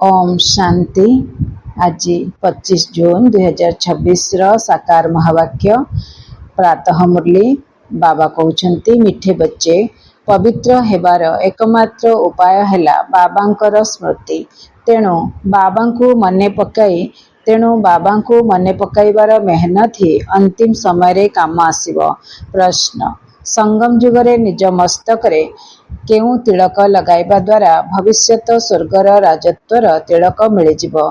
ओम शांति। आज 25 जून 2026 साकार महावाक्य प्रातः मुरली। बाबा कहते मिठे बच्चे पवित्र हेबार एकमात्र उपाय हैला बाबांकर स्मृति। तेणु बाबांकु मने पकाई बाबांकु मने पकाइबार मेहनत ही अंतिम समय रे काम आसीबो। प्रश्न, संगम जुगरे निज मस्तक रे केउ तिलक लगाइबा द्वारा भविष्यत स्वर्गर राजत्वर तिलक मिलिजिबो।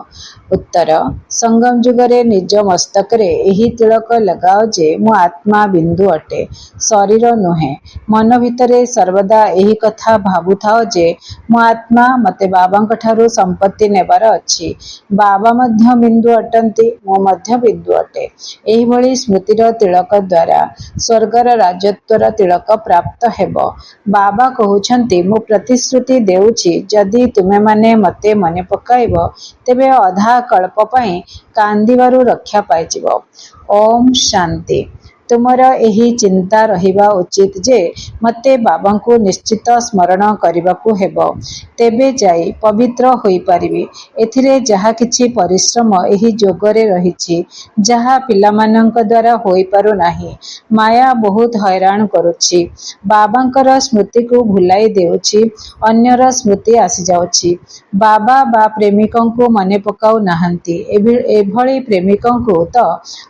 उत्तर, संगम जुगरे निज मस्तक रे एही तिलक लगाओ जे मु आत्मा बिंदु अटे, शरीर नुहे। मन भितरे सर्वदा एही कथा भाबुथाओ जे मु आत्मा, मते बाबांक ठारू संपत्ति नेबार अछि। बाबा मध्य बिंदु अटंती, मु मध्य बिंदु अटे। एही भली स्मृतिर तिलक द्वारा स्वर्गर राजत्वर तिलक प्राप्त हेबो। बाबा कहउछंती मु प्रतिश्रुति देउछि, जदि तुमे माने मते मने पकाइबो तेबे अधा कल्प पई कांदिबारु रक्षा पाइजिबो। ओम शांति। तुमर एही चिंता रहिबा उचित जे मते बाबांकु निश्चित स्मरण करिबाकु हेबो, तेबे जाई पवित्र होई पारिबी। एथिरे जहा किछि परिश्रम एही जोगरे रहिछि, जहा पिलामानंक द्वारा होई पारु नाही। माया बहुत हैरान करुछि, बाबांकर स्मृति को भुलाई देउछि, अन्यर स्मृति आसी जाउछि। बाबा बा प्रेमिकंकु मने पकाउ नाहंती। एभଳି प्रेमिकंकु तो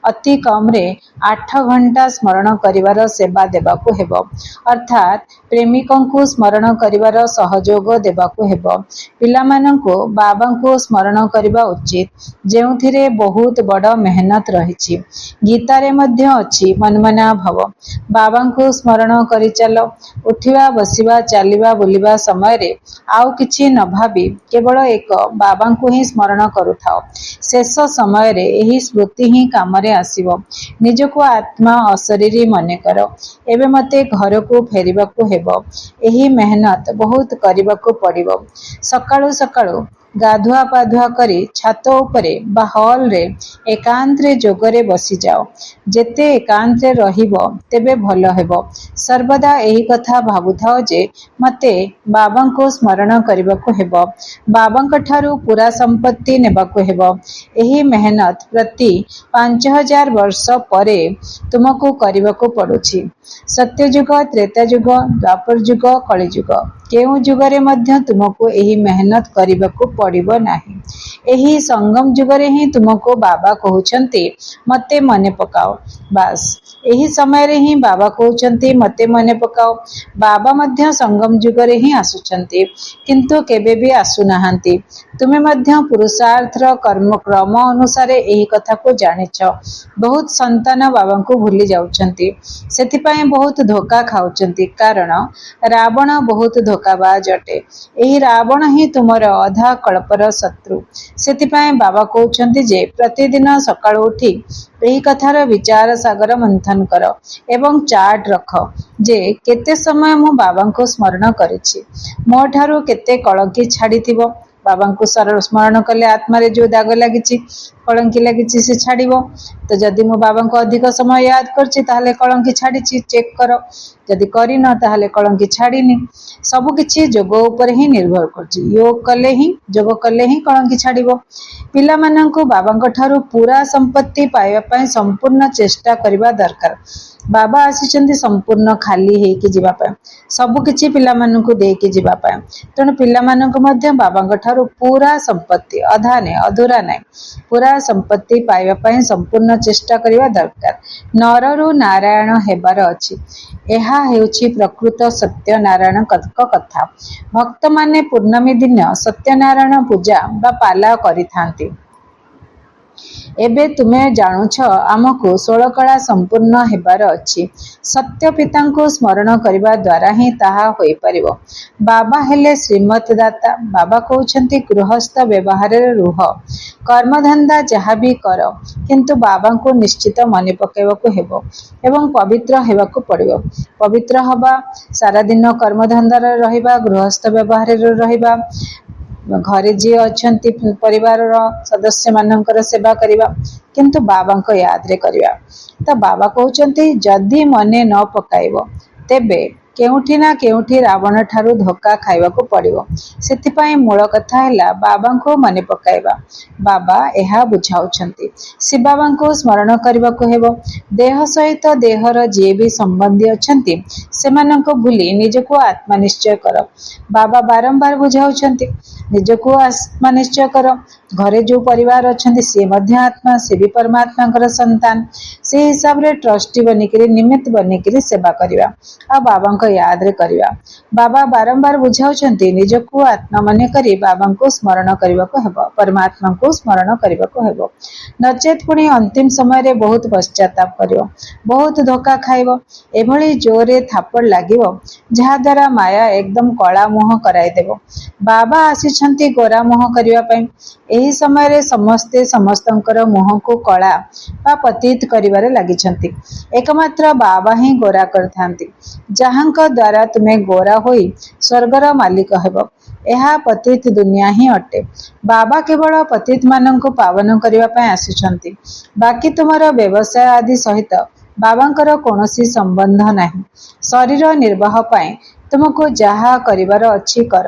अति कम रे 8 घंटा स्मरण करिवार सेवा देबाकु हेबो, अर्थात प्रेमिकंकु स्मरण करिवार सहयोग देबाकु हेबो। पिलामानंकु बाबांकु स्मरण करिबा उचित, जेउथिरे बहुत बड़ मेहनत रहिछि। गीतारे मध्य अछि मनमना भव। बाबांकु स्मरण करि चलो। उठिबा, बसिबा, चालिबा, बुलिबा समय रे आउ किछि न भाबी केवल एक बाबांकु ही स्मरण करुथाओ। शेष समय रे एही स्मृति ही कामरे आसीबो। निजको आत्मा अशरीरी मने करो। एबे मते घरको फेरिबाकु हेबो। एही मेहनत बहुत करिबाकु पड़िबो। सकाळु सकाळु गाधुआ पाधुआ करी छात उपरे बा हॉल रे एकांत रे जोगरे बसी जाओ। जेते एकांत रे रहिबो तेबे भलो हेबो। सर्वदा एही कथा भाबुथाओ जे मते बाबांको स्मरण करिबाकु हेबो, बाबांक ठारू पूरा संपत्ति नेबाकु हेबो। एही मेहनत प्रति 5000 वर्ष परे तुमको करिबाकु पड़ुछि। सत्य जुग, त्रेता जुग, द्वापर जुग, कली जुग, केउ जुगरे मध्य तुमको एही मेहनत करिबाकु पड़िबो नाही। एही संगम जुगरे ही तुमको बाबा कहउछंती मते मने पकाओ। बास एही समय रे ही बाबा कहउछंती मते मने पकाओ। बाबा मध्य संगम जुगरे ही आसुछंती, किंतु केबे भी आसु नाहंती। तुमे मध्य पुरुषार्थर कर्म क्रम अनुसारे एही कथा को जानिछ। बहुत संतान बाबा को भूली जाउछंती, सेथिपाई बहुत धोखा खाउछंती, कारण रावण बहुत धोखाबाज अटे। एही रावण ही तुमर अधा कल्पर शत्रु। सेथिपाई बाबा कहउछंती जे प्रतिदिन सकाळु उठी एही कथार विचार सागर मंथन कर एवं चार्ट रख जे केते समय मु बाबांको स्मरण करिछि, मो ठारू केते कलंकी छाड़ीथिबो। बाबांको स्मरण कले आत्मा रे जो दाग लागिछि, कलंकी लागिछि से छाड़ीबो। तो जदि मु बाबांको अधिक समय याद करछि ताहले कलंकी छाड़ीछि, चेक करो। जदि करिन ताहले कलंकी छाड़ीनी। सब किछि जोग ऊपर ही निर्भर करछि। योग कले ही, जोग कले ही कलंकी छाड़ीबो। पिला मानंको बाबांको ठारू पूरा संपत्ति पाइबा पई संपूर्ण चेष्टा करिबा दरकार। बाबा आसीचंदी संपूर्ण खाली हेकि जिबा पई, सब किछि पिला मानंको देकी जिबा पई। तेणु पिला मानंको मध्य बाबांको ठारू पूरा संपत्ति, अधा ने अधूरा नै, पूरा संपत्ति पाइबा पई संपूर्ण चेष्टा करिबा दरकार। नररु नारायण हेबार अछि। एहा हेउछि प्रकृत सत्य नारायण कथा। भक्त माने पूर्णमी दिन सत्यनारायण पूजा बा पाला करिथांती। एबे तुमे जानुछ आमको 16 कला संपूर्ण हेबार अछि। सत्य पितांको स्मरण करिबा द्वारा ही ताहा होई परिबो। बाबा हेले श्रीमत दाता। बाबा कहउछंती गृहस्थ व्यवहार रे रुह, कर्मधंदा जहा भी कर, किंतु बाबांको निश्चित मने पकाइबाकु हेबो एवं पवित्र हेबाकु पड़िबो। पवित्र हबा, सारा दिन कर्मधंदा रे रहिबा, गृहस्थ व्यवहार रे रहिबा, घरे जी अछंती परिवार सदस्य मानकर सेवा करिबा, किंतु बाबांक याद रे करिबा। तो बाबा कहउछंती जदि मने न पकाइबो तेबे केउठी ना केउठी रावण ठारू धक्का खाइबाकू पड़िबो। सेथिपाई मूल कथा हैला बाबांको मने पकाइबा। बाबा एहा बुझाउछंती शिव बाबांको स्मरण करबाकू हेबो। देह सहित देहर जे भी संबंधी अछंती सेमानंको भूली निजको आत्मा निश्चय कर। बाबा बारंबार बुझाउछंती निजको आत्मा निश्चय कर। घरे जो परिवार अछंती से मध्य आत्मा से भी परमात्मा संतान से हिसाब रे ट्रस्टी बनिकरी निमित्त बनिकरी सेवा करिवा आ बाबा को याद रे करिवा। बाबा बारंबार बुझाउछंती निजको आत्मा मने करी बाबा को स्मरण करबाको हेबो, परमात्मा को स्मरण करबाको हेबो। नचेत पुणी अंतिम समय रे बहुत पश्चाताप करिवो, बहुत धोखा खाइबो। एभली जोरे थापड़ लागिवो जहा द्वारा माया एकदम कला मुह कराई देबो। बाबा आसीछंती गोरा मुह करिवा पई। एही समय रे समस्ते समस्तंकर मुह को कला बा पतित करिवारे लागिछंती। एकमात्र बाबा ही गोरा करथांती, जहांक द्वारा तुमे गोरा होई स्वर्गर मालिक हेबो। एहा पतित दुनिया ही अटे। बाबा केवल पतित मानंको पावन करिवा पई आसीछंती। बाकी तुमर व्यवसाय आदि सहित बाबांकर कोनोसी संबंध नाही। शरीर निर्वाह पाए तुमको जहा करिवार अछि कर।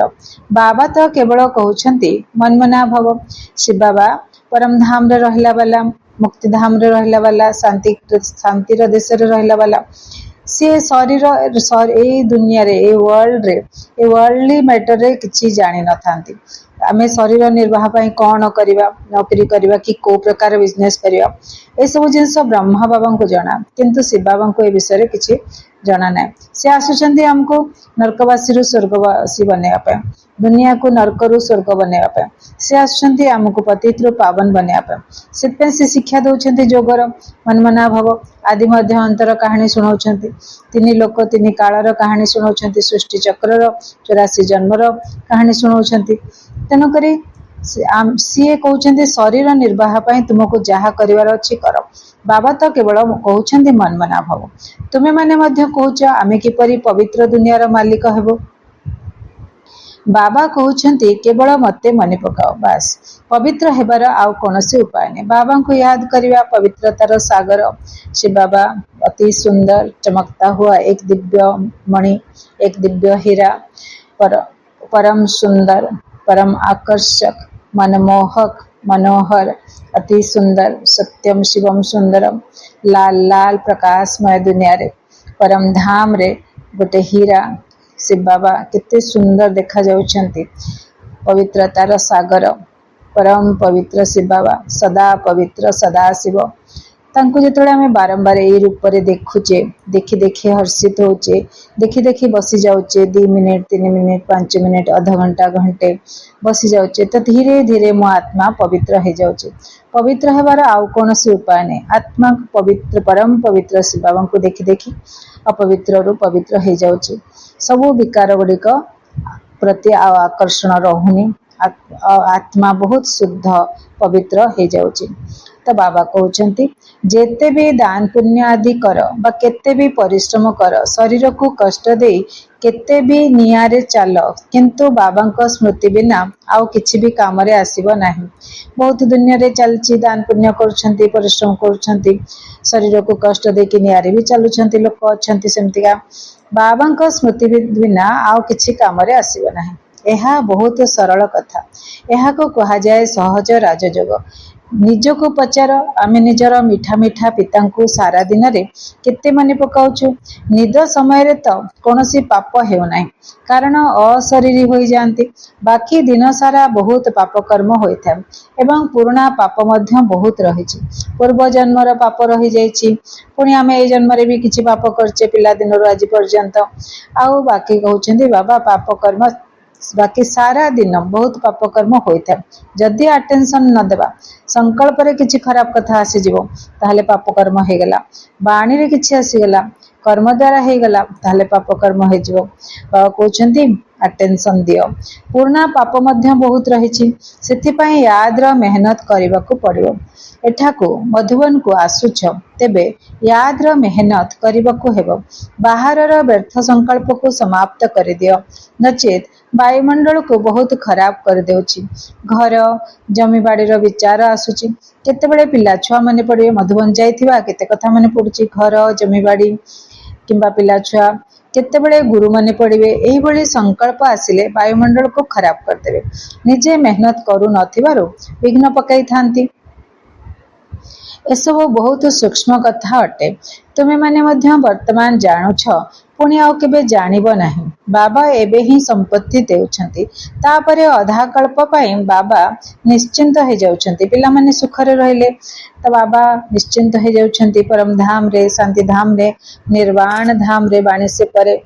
बाबा तो केवल कहउछंती मनमना भव। शिव बाबा परम धाम रे रहिला वाला, मुक्ति धाम रे रहिला वाला, शांतिर देश रे रहिला वाला। से शरीर ए दुनिया रे ए वर्ल्डली मैटर रे किछि जानि न थांती। आमे शरीर निर्वाह पाई कौन करिवा, नौकरी करिवा कि को प्रकार बिजनेस करिवा ए सब जिंस ब्रह्मा बाबा को जना, किंतु शिव बाबा को ए विषय रे किछि जना नै। से आसुचंती हमको नरकवासी रु स्वर्गवासी बनेवा पे, दुनिया को नरक रु स्वर्ग बनेवा पे। से आसुचंती हमको पतित रु पावन बनेवा पे। सेते से शिक्षा दउछंती जोगर मनमना भव आदि मध्य अंतर कहानी सुनाउछंती। तिनी लोक तिनी कालर कहानी सुनाउछंती। सृष्टि चक्रर 84 जन्मर कहानी सुनाउछंती। तेनु करी सीए कहउछंती शरीर निर्वाह पाई तुमको जहा करिवार अछि कर। बाबा तो केवल कहउछंती मनमना भव। तुमे माने मध्य कहउछ आमे किपरि पवित्र दुनियार मालिक हेबो। बाबा कहउछंती केवल मते मने पकाओ, बास पवित्र हेबार आउ कोनोसी उपाय नै। बाबा को याद करिवा पवित्रतार सागर। शिव बाबा अति सुंदर चमकता हुआ एक दिव्य मणि, एक दिव्य हीरा, परम सुंदर, परम आकर्षक, मनमोहक, मनोहर, अति सुंदर, सत्यम शिवम सुंदरम, लाल लाल प्रकाशमय दुनिया रे परम धाम रे गोटे हीरा। शिव बाबा केते सुंदर देखा जाउछंती। पवित्रतार सागर, परम पवित्र शिव बाबा, सदा पवित्र, सदा शिव। तांको जेतोळे आमे बारंबार एई रूप रे देखुचे, देखि देखि हर्षित होचे, देखि देखि बसी जाउचे। 2 मिनिट 3 मिनिट 5 मिनिट आधा घंटा घंटे बसी जाउचे तो धीरे धीरे मो आत्मा पवित्र हे जाउचे। पवित्र हेबार आउ कोनोसी उपाय नै। आत्मा पवित्र, परम पवित्र शिव बाबा को देखि देखि अपवित्र रु पवित्र हे जाउचे। सबु विकार गुड़िक प्रति आकर्षण रहुनी। आत्मा बहुत शुद्ध पवित्र हे जाउचे। तो बाबा कहउछंती जेते भी दान पुण्य आदि कर बा केते भी परिश्रम कर, शरीर को कष्ट दे केते भी नियारे चाल, किंतु बाबा को स्मृति बिना आउ किछि भी काम रे आसीबो नाही। बहुत दुनिया रे चलची, दान पुण्य करूछंती, परिश्रम करूछंती, शरीर को कष्ट दे कि नियारे भी चलुछंती लोक अछंती। सेमतिका बाबा को स्मृति बिना आउ किछि काम रे आसीबो नाही। एहा बहुत सरल कथा। एहा को कहा जाए सहज राजयोग। निजको पचार, आमे निजर मिठा मिठा पिता को सारा दिन रे केते माने पकाउछु। निद समय रे तो कोनोसी पाप हेउ नाही, कारण अशरीरी होई जानती। बाकी दिन सारा बहुत पाप कर्म होई थाए एवं पुराना पाप मध्य बहुत रहिछि। पूर्व जन्मर पाप रहि जाइछि, पुणी आमे ए जन्म रे भी किछि पाप करछे पिला दिन रो आज पर्यंत। आउ बाकी कहउछंती बाबा पाप कर्म बाकी सारा दिन बहुत पाप कर्म होई थाए। जदि अटेंशन न देबा, संकल्प रे किछि खराब कथा आसी जिवो ताहले पाप कर्म हे गेला। बाणी रे किछि आसी गेला, कर्म द्वारा हे गेला ताहले पाप कर्म हे जिवो। बाबा कहउछंती अटेंशन दियो। पूर्णा पाप मध्य बहुत रहिछि, सेथि पई याद रो मेहनत करबाकू पड़ियो। एठाकू मधुबन को आसुछ तेबे याद रो मेहनत करबाकू हेबो। बाहर रो व्यर्थ संकल्प को समाप्त कर दियो, नचेत वायुमंडल को बहुत खराब कर देउछि। घर जमी बाड़ी रो विचार आसुछि। केते बेले पिला छुआ माने पड़िए, मधुबन जाइथिबा केते कथा माने पड़ुछि। घर जमी बाड़ी किंबा पिला छुआ केतेबेले गुरु मन पड़े यही संकल्प आसिले वायुमंडल को खराब करदेवे निजे मेहनत करू नथिबारु विघ्न पकाई थांती। एसबू बहुत सूक्ष्म कथा अटे तुमे माने मध्य वर्तमान जानुछ पुणी आउ केबे जानिब नाही। बाबा एबे ही संपत्ति देउछंती तापरे अधा कल्प पाई बाबा निश्चिंत हो जाउछंती पिला माने सुखरे रहले तो बाबा निश्चिंत हो जाउछंती परम धाम रे शांति धाम रे निर्वाण धाम रे बाणीसे परे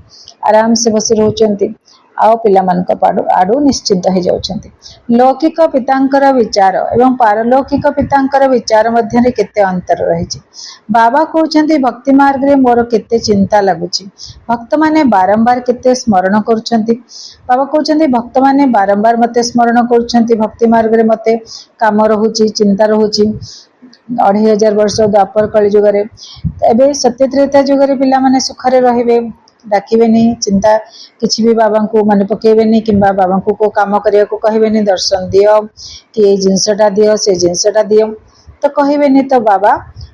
आराम से बसी रहउछंती आउ पिला मानक आडू निश्चिंत हो जाउछंती। लौकिक पितांकर विचार एवं पारलौकिक पितांकर विचार मध्य केते अंतर रही। बाबा कहउछंती भक्ति मार्ग रे मोर केते चिंता लगुची भक्त माने बारंबार केते स्मरण करुछंती। बाबा कहउछंती भक्त माने बारंबार मते स्मरण करुछंती भक्ति मार्ग रे मते काम रहुची चिंता रहुची 2500 वर्ष द्वापर कली जुग रे एबे सत्य त्रेता जुग रे पिला माने सुखरे रहिबे डाकिबेनी चिंता किछि भी बाबा को मन पकेबेनी किंबा बाबा को काम करिया को कहबेनी दर्शन दियो कि ए जिंसटा दियो से जिंसटा दियो तो कहबेनी तो बाबा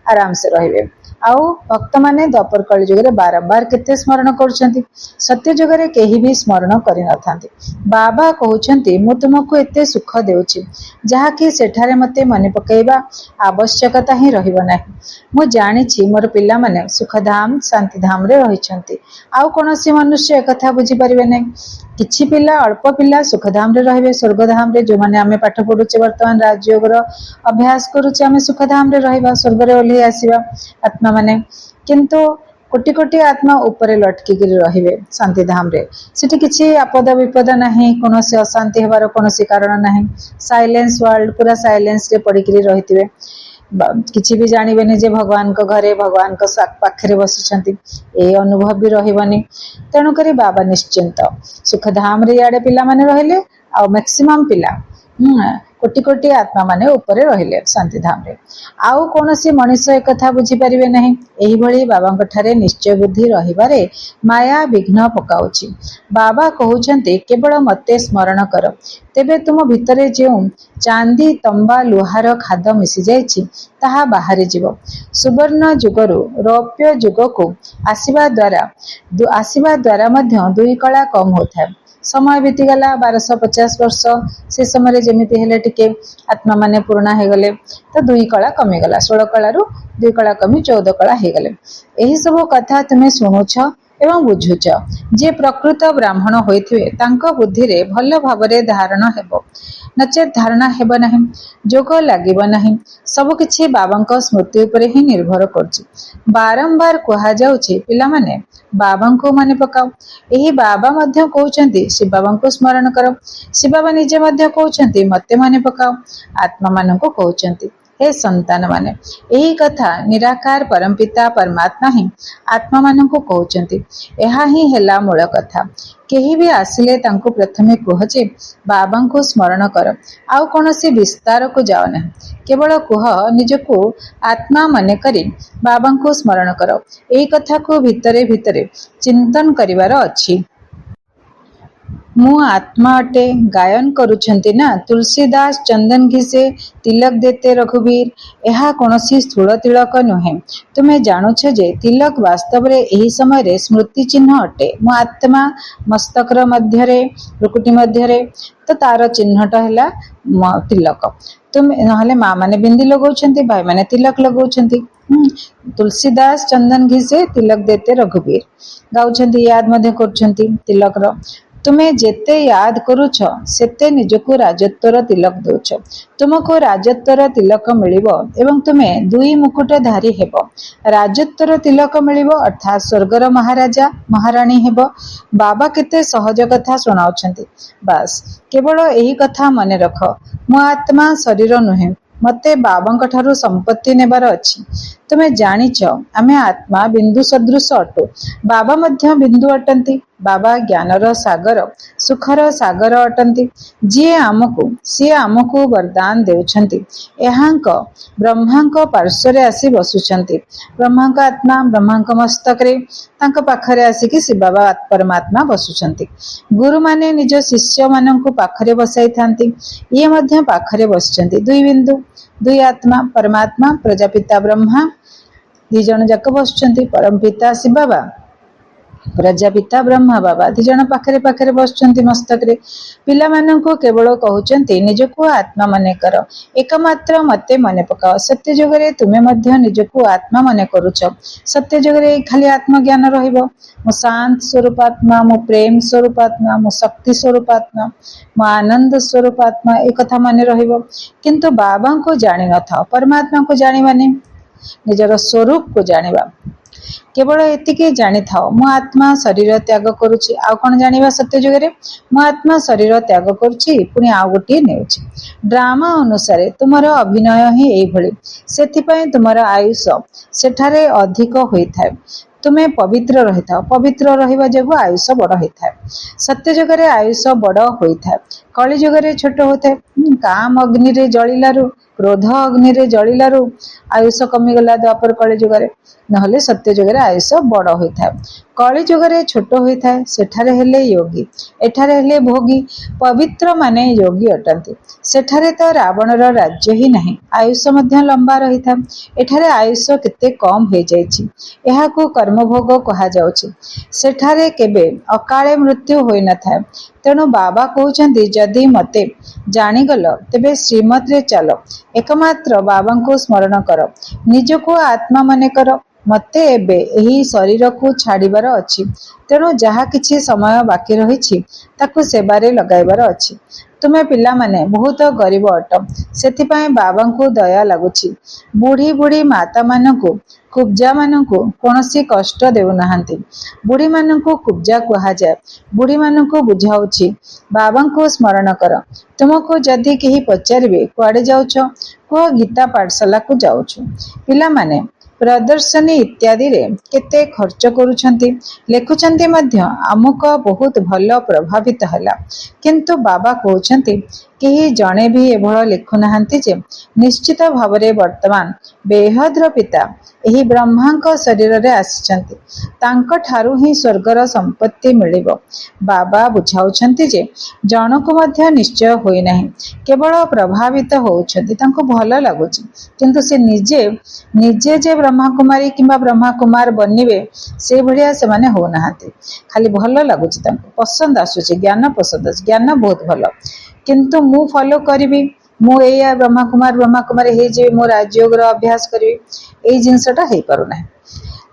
आराम से रहिबे। आउ भक्त माने द्वापर कली जुग रे बारंबार केते स्मरण करुछंती सत्य जुग रे केही भी स्मरण करि नथांती। बाबा कहउछंती मु तुमको एते सुख देउची जहा कि सेठारे मते मन पकेबा आवश्यकता ही रहिबो नाही। मु जानिछि मोर पिला माने सुखधाम शांति धाम रे रहिछंती आउ कोनोसी मनुष्य एकथा बुझी परिबे नै। किछि पिला अल्प पिला सुखधाम रे रहिबे स्वर्गधाम रे जो माने आमे पाठ पढुचे वर्तमान राजयोग रो अभ्यास करूचे आमे सुखधाम रे रहिबा स्वर्ग रे ओली आसीबा आत्मा माने किंतु कोटि कोटि आत्मा ऊपर लटकी गिरी रहिबे शांति धाम रे सेठी किछि आपद विपद नाही कोनोसी अशांति हेबार कोनोसी कारण नाही साइलेंस वर्ल्ड पूरा साइलेंस रे पड़ी गिरी रहितिबे किछि भी जानिबेनी जे भगवान को घरे भगवान को पाखरे बसुछंती ए अनुभव भी रहिबनी। तेणु करी बाबा निश्चिंत सुखधाम रे याडे पिला माने रहिले आ मैक्सिमम पिला कोटि कोटि आत्मा माने ऊपर रहिले शांति धाम रे आउ कोनोसी मनुष्य एक कथा बुझी परिबे नाही। एही भली बाबा ठारे निश्चय बुद्धि रहिबारे माया विघ्न पकाउची। बाबा कहउछंती केवल मते स्मरण कर तेबे तुम भितरे जे चांदी तंबा लुहार खाद मिसी जाइछि ताहा बाहरी जीव। सुवर्ण जुगरु रौप्य जुग को आसीबा द्वारा मध्य दुई कला कम होता है। समय बीतीगला 1250 वर्ष से समय जमीती हेले टिके आत्मा माने पुराणा हो गले तो दुई कला कमीगला 16 कलारू दुई कला कमी 14 कला हो गले। एही सब कथा तुमे शुणुछ एवं बुझुछ जे प्रकृत ब्राह्मण होइथिवे तांको बुद्धि रे भल भावरे धारण हेबो नचे धारणा हेबो नाही जोग लागिबो नाही सब किछि बाबांको स्मृति उपरे ही निर्भर करछि। बारंबार कहा जाउछि पिला माने बाबांको माने पकाओ एही बाबा मध्य कहउछंती शिव बाबांको स्मरण करो शिव बाबा निजे मध्य कहउछंती मते माने पकाओ आत्मा मानको कहउछंती हे संतान माने एही कथा निराकार परमपिता परमात्मा ही आत्मा मानको कहउछंती। एहा ही हेला मूल कथा केही भी आसिले तांको प्रथमे कहजे बाबांको स्मरण कर आउ कोनोसी विस्तार को जाओ ना केवल कुह निजको आत्मा मने करी बाबांको स्मरण कर एही कथा को भितरे भितरे चिंतन करिवार अछि। मु आत्मा अटे गायन करुछंती ना तुलसीदास चंदन घिसे तिलक देते रघुवीर एहा कोनोसी स्थूल तिलक नुहे तुमे जानुछ जे तिलक वास्तव रे एही समय रे स्मृति चिन्ह अटे। मु आत्मा मस्तक मध्य रे रुकुटी मध्य रे तो तार चिन्हटा हैला तिलक तुमे नहले माँ माने बिंदी लगौछंती भाई माने तिलक लगौछंती। तुलसीदास चंदन घिसे तिलक देते रघुवीर गाउछंती याद मध्य करुछंती तिलक रो तुमे जेते याद करूछ सेते निजको राजत्वर तिलक दौछ तुमको राजत्वर तिलक मिलिबो एवं तुमे दुई मुकुटधारी हेबो। राजत्वर तिलक मिलिबो अर्थात स्वर्गर महाराजा महारानी हेबो। बाबा केते सहज कथा सुनाउछंती बस केवल एही कथा मने रख मु आत्मा शरीर नुहे मते बाबांक ठारू संपत्ति नेबार अछि। तुमे जानिछ आमे आत्मा बिंदु सदृश अटो बाबा मध्य बिंदु अटंती। बाबा ज्ञानर सागर सुखर सागर अटंती सी आमको वरदान देउछंती। एहांक ब्रह्मांक पार्श्वरे आसी बसुछंती। ब्रह्मांक आत्मा ब्रह्मांक मस्तक रे तांक पाखरे आसी शिव बाबा परमात्मा बसुछंती। गुरु माने निज शिष्य माननकु पाखरे बसाई थांती ये मध्य पाखरे बसुछंती। दुई बिंदु दुई आत्मा परमात्मा प्रजापिता ब्रह्मा दी जन जाक बसुछंती। परमपिता शिव बाबा प्रजापिता ब्रह्मा बाबा दिजण पाखरे पाखरे बसुचंती मस्तकरे पिलामानंकु केवल कहउचंती निजको आत्मा मने कर एकमात्र मते मने पकाओ सत्य जुगरे तुमे मध्य निजको आत्मा मने करूछ सत्य जुगरे खाली आत्मज्ञान रहिबो मो शांत स्वरूपात्मा मो प्रेम स्वरूपात्मा मो शक्ति स्वरूपात्मा मो आनंद स्वरूपात्मा एक कथा मने रहिबो किंतु बाबा को जानि न था परमात्मा को जानि माने निजर स्वरूप को जानिबा केवल एतिके जानी थाओ मो आत्मा शरीर त्याग करुछि आ कोन जानिबा सत्य जुगरे मो आत्मा शरीर त्याग करुछि पुनी आ गोटी नेउछि ड्रामा अनुसारे तुमर अभिनय ही एई भली सेथि पय तुमर आयुष सेठारे अधिक होई थाए तुमे पवित्र रही था पवित्र रहिबा जगु आयुष बड़ होई थाए सत्य जुगरे आयुष बड़ होई थाए कली जुगरे छोट होते काम अग्नि रे जलिलारु क्रोध अग्नि रे जलिलारु आयुष कमी गला द्वापर कली जुगरे नहले सत्य जुगरे आयुष बड़ होई थाए कली जुगरे छोट होई थाए सेठारे हेले योगी एठारे हेले भोगी पवित्र माने योगी अटंती सेठारे तो रावणर राज्य ही नहीं आयुष मध्य लंबा रही था एठारे आयुष केते कम हो जाइछि एहाकू कर्मभोग कहा जाउछि सेठारे केबे अकाले मृत्यु होई न थाए तेणु बाबा कहउछंती जदि मते जानिगल तेबे श्रीमत रे चलो एकमात्र बाबा को स्मरण कर निजको आत्मा मने कर मते एबे एही शरीर को छाड़ीबार अछि तेणु जहा किछि समय बाकी रहिछि ताकू सेबारे लगाइबार अछि तुमे पिला माने बहुत गरीब अट सेथि पय बाबा को दया लागुछि बुढ़ी बुढ़ी माता मानकु कुब्जा मानकु कोनोसी कष्ट देउ नाहंती बुढ़ी मानकु कुब्जा कहा जाय बुढ़ी मानकु बुझाउछि बाबा को स्मरण कर तुमको जदि केही पचारिबे कुआडे जाउछ को गीता पाठशाला को जाउछ पिला माने प्रदर्शनी इत्यादि रे केते खर्च करूछंती लेखुछंती मध्य अमुक बहुत भल प्रभावित हला किंतु बाबा कहउछंती केही जणे भी एभळ लेखु नाहंती जे निश्चित भावरे वर्तमान बेहद्र पिता एही ब्रह्मांक शरीर रे आसिछंती तांक ठारू ही स्वर्गर संपत्ति मिलिबो बाबा बुझाउछंती जे जणको मध्य निश्चय होई नाही केवल प्रभावित होउछंती तांको भल लागुची किंतु से निजे निजे जे ब्रह्मा कुमारी किंबा ब्रह्मा कुमार बनिबे से भलिया से माने हो नाहांती खाली भल लागुची तांको पसंद आसुची ज्ञान पसंद आसुची ज्ञान बहुत भल किंतु मु फॉलो करिवि मु एया ब्रह्मा कुमार हे जे मो राजयोग रो अभ्यास करिवि एई जिंसटा हे पारु नाही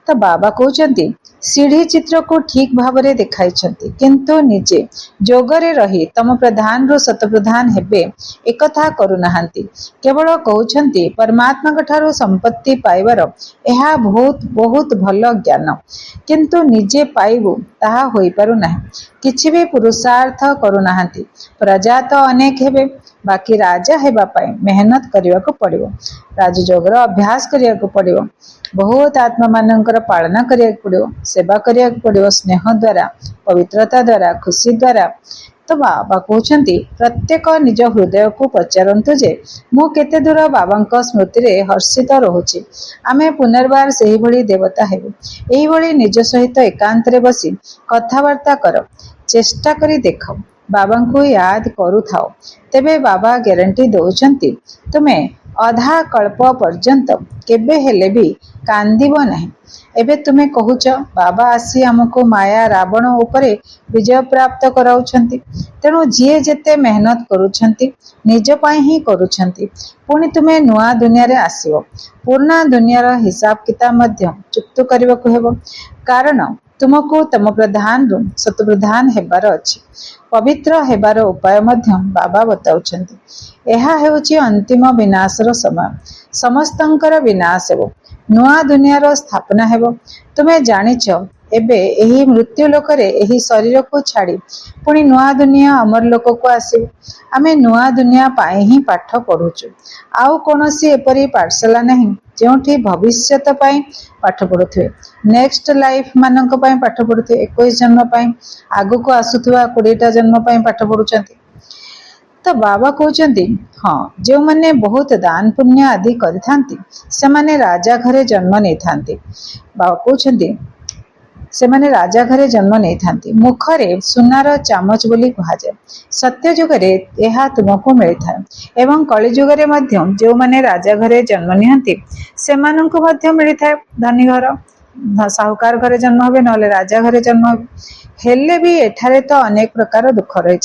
तो बाबा कहउचंती सीढ़ी चित्र को ठीक भावरे देखाइछंती किंतु निजे जोगरे रही तम प्रधान रो शत प्रधान हेबे एकथा करू नाहंती केवल कहउछंती परमात्मा कठारो संपत्ति पाइबार एहा बहुत बहुत भल ज्ञान किंतु निजे पाइबु ताहा होई पारु नाही किछि भी पुरुषार्थ करू नाहंती प्रजा तो अनेक हेबे बाकी राजा हेबा पाई मेहनत करिया को पड़िबो राजयोगर अभ्यास करिया को पड़िबो बहुत आत्मा मानकर पालना करिया को पड़िबो सेवा करिया को पड़िबो स्नेह द्वारा पवित्रता द्वारा खुशी द्वारा तो बाबा कहउछंती प्रत्येक निज हृदय को पचारंतु जे मु केते दूर बाबांक स्मृति रे हर्षित रहउची आमे पुनर्बार सेही भली देवता हेबु एही भली निज सहित एकांत रे बसी कथावार्ता कर चेष्टा करी देखो बाबा को याद करू थाओ तेबे बाबा ग्यारंटी दउछंती तुमे अधा कल्प पर्यंत केबे हेले भी कांदिबो नहीं एबे तुमे कहूच बाबा आसी हमको माया रावण उपरे विजय प्राप्त कराउछंती तेणु जीए जेते मेहनत करूछंती निज पाई ही करूछंती पुणी तुमे नुआ दुनिया रे आसीबो पूर्ण दुनिया रो हिसाब किताब मध्य चुक्त करबाको हेबो कारण तुमको तम प्रधान रु शत प्रधान हेबार अछि पवित्र हेबार उपाय मध्य बाबा बताउछंती एहा हेउची अंतिम विनाशर समय समस्तंकर विनाश हेबो नुआ दुनिया रो स्थापना हेबो तुमे जानिछ एबे एही मृत्यु लोक रे एही शरीर को छाड़ी पुणी नुआ दुनिया अमर लोक को आसीबो आमे नुआ दुनिया पाए ही पाठ पढुछु आउ कोनोसी एपरी पाठशाला नहीं जोठी भविष्यत पाई पाठ पढुथुए नेक्स्ट लाइफ मानक पाई पाठ पढुथुए 21 जन्म पाई आगु को आसुथुवा 20टा जन्म पाई पाठ पढुचंती तो बाबा कहउचंती हाँ जो माने बहुत दान पुण्य आदि करिथांती से माने राजा घरे जन्म नै थांती बाबा कहउचंती से माने राजा घरे जन्म नै थांती मुखरे सुनार चामच बोली कहा जाय सत्य जुग रे एहा तुमको मिलिथाय एवं कली जुग रे मध्य जो माने राजा घरे जन्म निहंती से माननको मध्य मिलिथाय धनी घर साहुकार घरे जन्म हे ना राजा घरे जन्म हेले भी एठारे तो अनेक प्रकार दुख रही।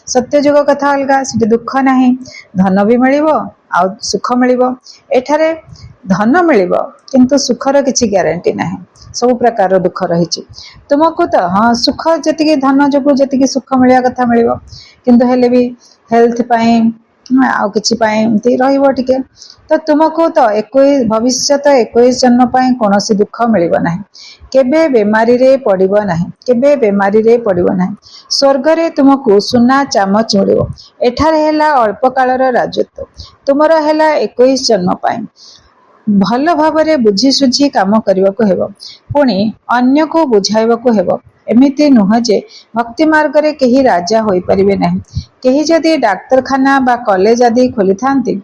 सत्यजुग कथा अलग से दुख ना धन भी मिल आ सुख मिल एठारे धन मिल किंतु सुखर किसी ग्यारंटी ना सब प्रकार दुख रही। तुमको तो हाँ सुख जी धन जो जी सुख मिलवा कथा मिल किंतु हेले भी हेल्थ आ कि रे तो तुमको तो 21 भविष्य 21 जन्म कौन दुख मिल ना केबे बेमारी रे पड़ो ना केबे बेमारी रे पड़ो ना स्वर्ग रे तुमको सुना चामच मिल एठारे है अल्प कालर राजत्व तुमर है 21 जन्म भल भाव बुझी सुझी काम करने को पुणी अन्य को बुझाइबा को हेबो। एमिति नुह जे भक्ति मार्ग रे कहीं राजा होई परिबे नहीं। कहीं जदि डाक्तरखाना बा कॉलेज आदि खोली थांती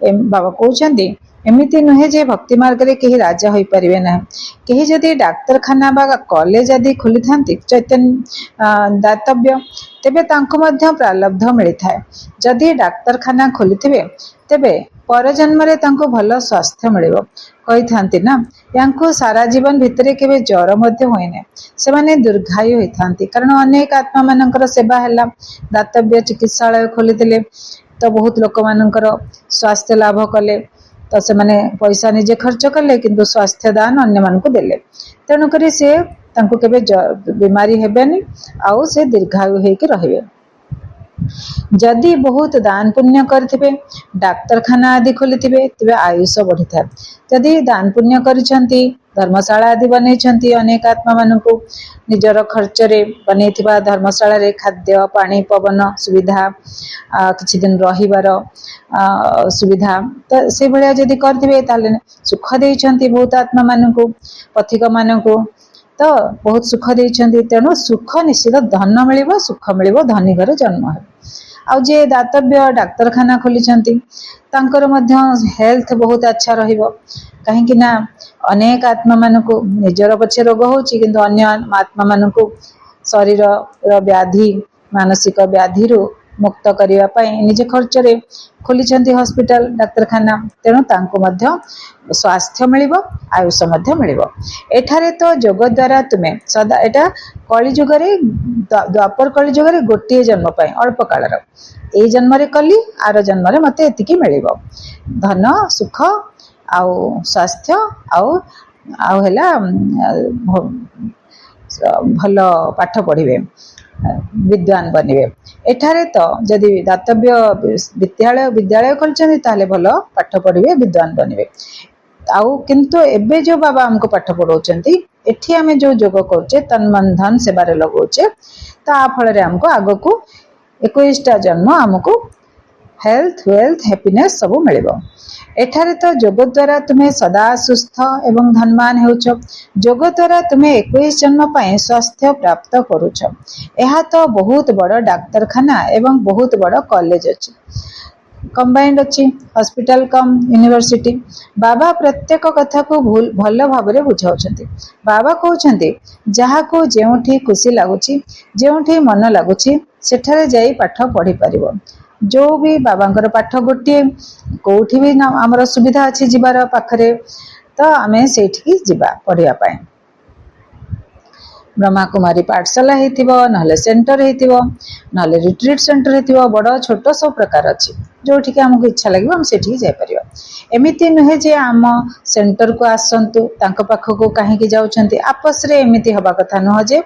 बाबा कहउछंती एमिति नुहे जे भक्ति मार्ग रे कहीं राजा होई परिबे नहीं। कहीं जदि डाक्तरखाना बा कॉलेज आदि खोली थांती चैतन्य दातव्य तेबे तांको मध्य प्रारब्ध मिली थाए। जदि डाक्तरखाना खोली थिबे तेबे पर जन्म रे तांको भल स्वास्थ्य मिलिबो कही थांती ना। यांको सारा जीवन भितरे केबे ज्वर मध्य होय नै से माने दीर्घायु होई थांती कारण अनेक आत्मा मानकर सेवा हैला दातव्य चिकित्सालय खोली दिले तो बहुत लोक मानकर स्वास्थ्य लाभ कले तो से माने पैसा निजे खर्च कले किंतु स्वास्थ्य दान अन्य मानकु देले तेणु करी से तांको केबे बीमारी हेबेनी आउ से दीर्घायु हेकि रहिबे। जदि बहुत दान पुण्य करथिबे डाक्तरखाना आदि खोलिथिबे तेबे आयुष बढ़ी था। जदि दान पुण्य करिसंती धर्मशाला आदि बनेइसंती अनेक आत्मा मानकु निजर खर्च रे बनेइथिबा धर्मशाला रे खाद्य पानी पवन सुविधा किछि दिन रहिबार सुविधा तो से भलिया जदि करथिबे ताले सुख देइसंती बहुत आत्मा मानकु पथिक मानकु तो बहुत सुख देइसंती तेणु सुख निश्चित धन मिलिबो सुख मिलिबो धनी घरे जन्म है। आउ जे दातव्य डाक्तरखाना खोलिचंती तांकर मध्य हेल्थ बहुत अच्छा रहिबो कहीं ना अनेक आत्मा मानकु निजर पछे रोग होची किंतु अन्य आत्मा मानकु शरीर व्याधि मानसिक व्याधि रु मुक्त करिया पई निजे खर्च रे खोलिचंती हॉस्पिटल डाक्तरखाना तेणु तांको मध्य स्वास्थ्य मिलिबो आयुष मध्य मिलिबो। एठारे तो जोग द्वारा तुमे सदा एटा कली जुग रे द्वापर कली जुग रे गोटे जन्म पई अल्प कालर ए जन्म रे कली आर जन्म रे मते एतिकी मिलिबो धन सुख आउ स्वास्थ्य आउ आउ हैला भल पाठ पढ़िबे विद्वान बनिबे। एठारे तो जदि दातव्य विद्यालय खोलचंदी ताले भल पाठ पढ़िबे विद्वान बनिबे। आउ किंतु एबे जो बाबा हमको पाठ पढ़ौचंती एठी हमें जो जोग करचे तन मन धन सेवारे लगौचे ता फल रे हमको आगो को 21टा जन्म हमको हेल्थ वेल्थ हैप्पीनेस सब मिलिबो। एठारे तो जोग द्वारा तुम्हें सदा सुस्थ एवं धनवान हेउछ। जोग द्वारा तुम्हें 21 जन्म पाए स्वास्थ्य प्राप्त करूछ। एहा तो बहुत बड़ डाक्तरखाना एवं बहुत बड़ कॉलेज अछि कंबाइंड अच्छी हॉस्पिटल कम यूनिवर्सिटी। बाबा प्रत्येक कथा को भल भाव में बुझाउछंती। बाबा कहउछंती जहा को जेउठी खुशी लागुची जेउठी मन लागुची सेठारे जाई पाठ पढ़ी परिबो। जो भी बाबांकर पाठ गोटे कोठी भी आमर सुविधा अच्छी जीवार पाखरे तो आमे सेठी जीवा पढ़िया पाए। ब्रह्मा कुमारी पाठशाला हेतिबो सेंटर हेतिबो रिट्रीट सेंटर हेतिबो बड़ छोट सब प्रकार अच्छी जोठी के हमको इच्छा लगे हम सेठी जाय परिबो। एमिति नुहे जे आम सेंटर को आसंतु तांको पाख को कहीं जाउछंती आपस रे एमिति हबा कथा न जे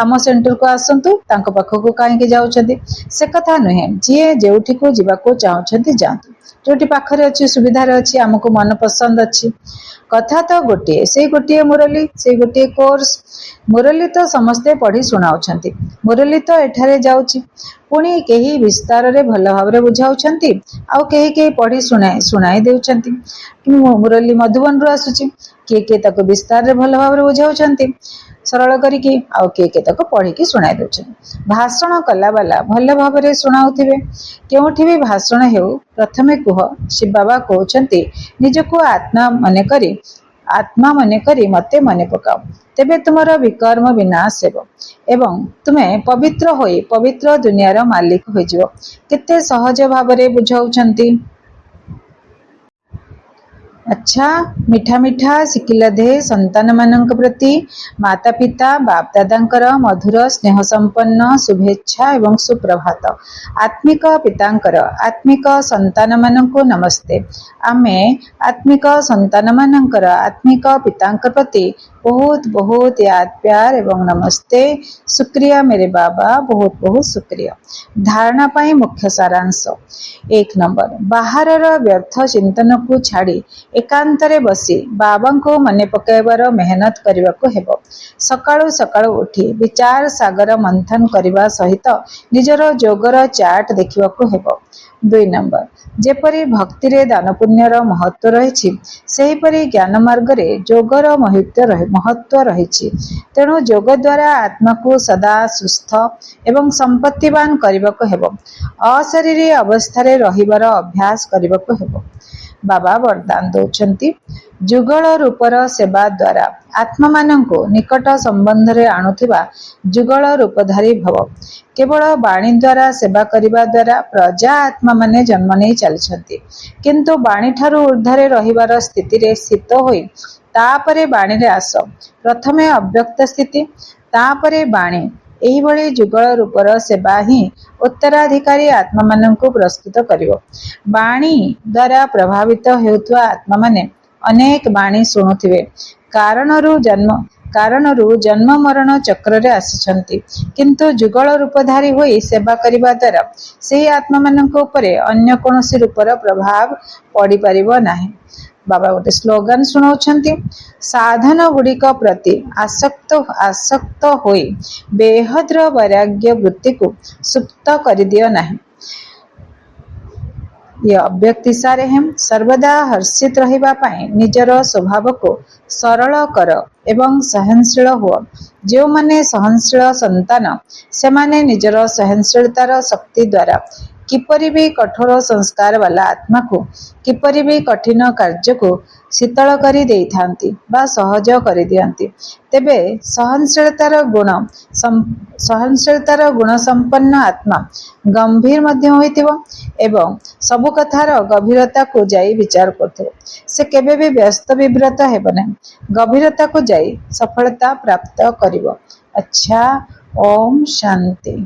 आम सेंटर को आसंतु तांको पाख को कहीं जाउछंती से कथा नुहे जे जेउठी को जीवा को चाहुछंती जातु जोटी पाखरे अच्छी सुविधा रे अच्छी हमको मन पसंद अच्छी कथा तो गोटे से गोटे मुरली से गोटे कोर्स मुरली तो समस्ते पढ़ी सुनाउछंती मुरली तो एठारे जाउची पुणी केही विस्तार रे भल भाव रे बुझाउछंती आउ केही केही पढ़ी सुनाई देउछंती मुरली मधुबन रु आसुची के ताको विस्तार रे भल भाव रे बुझाउछंती सरल करिकी आउ के ताको पढ़ी की सुनाई देउछंती। भाषण कला वाला भल भाव रे सुनाउथिबे केउठी भी भाषण हेउ प्रथमे कुह शिव बाबा कहउछंती निजको आत्मा मने करी मते मने पकाओ तेबे तुमर विकर्म विनाश हेबो एवं तुम्हें पवित्र होई पवित्र दुनियार मालिक होइजिवो। केते सहज भाव रे बुझाउछंती अच्छा मिठा मिठा शिखिला दे संतान मानक प्रति माता पिता बाप दादांकर मधुर स्नेह संपन्न शुभेच्छा एवं सुप्रभात। आत्मिक पितांकर आत्मिक संतान मानक नमस्ते। आमे आत्मिक संतान मानकर आत्मिक पितांकर प्रति बहुत बहुत याद प्यार एवं नमस्ते। शुक्रिया मेरे बाबा, बहुत बहुत शुक्रिया। धारणा पाई मुख्य सारांश। 1 नंबर, बाहर व्यर्थ चिंतन को छाड़ी एकांतरे बसी बाबा को मने पकाइबार मेहनत करने हेबो। सकाळु सकाळु उठी विचार सागर मंथन करने सहित निजर जोगर चार्ट देखा हेबो। 2 नंबर, जेपरी भक्ति रे दान पुण्यर महत्व रही सेहीपरि ज्ञान मार्ग रे जोगर महत्व रही। तेणु जोग द्वारा आत्मा को सदा सुस्थ एवं संपत्तिवान करने हेबो। अशरीरी अवस्था रहिबार अभ्यास करने हेबो। बाबा वरदान दौरान जुगल रूपर सेवा द्वारा आत्मा मानंको निकट संबंध रे आणुथिबा जुगल रूपधारी भव। केवल वाणी द्वारा सेवा करिबा द्वारा प्रजा आत्मा माने जन्म नहीं चलछंती, किंतु वाणी ठारू ऊर्ध्वरे रहिबार स्थिति रे स्थित होई तापरे वाणी रे आस। प्रथमे अव्यक्त स्थिति तापरे वाणी। एही भली जुगल रूपर सेवा ही उत्तराधिकारी आत्मा मानंको प्रस्तुत करिवो। वाणी द्वारा प्रभावित हेउथुवा आत्मा माने अनेक वाणी शुणुथिबे। कारणरू जन्म मरण चक्र रे आसिछंती, किंतु जुगल रूपधारी होई सेवा करिबा द्वारा सेही आत्मा मानंको उपरे अन्य कोनोसी रूपर प्रभाव पड़ी परिबो नाही। बाबा गोटे स्लोगान सुनाउछंती, साधन गुड़िक प्रति आसक्त होई बेहद्र वैराग्य वृत्ति को सुप्त कर दियो नाही। ये अव्यक्ति सारे हम सर्वदा हर्षित रहिबा पाई निजर स्वभाव को सरल कर एवं सहनशील हुआ। जो माने सहनशील संतान से माने निजर सहनशीलतार शक्ति द्वारा किपरि भी कठोर संस्कार वाला आत्मा को किपरि भी कठिन कार्य को शीतल करी देइथांती बा सहज करी दियंती। तेबे सहनशीलतार गुण संपन्न आत्मा गंभीर मध्य होइतिबो एवं सबु कथार गभीरता को जाई विचार करथिबो। से केबे भी व्यस्त विव्रत हेबो नै, गभीरता को जाई सफलता प्राप्त करिवो। अच्छा, ओम शांति।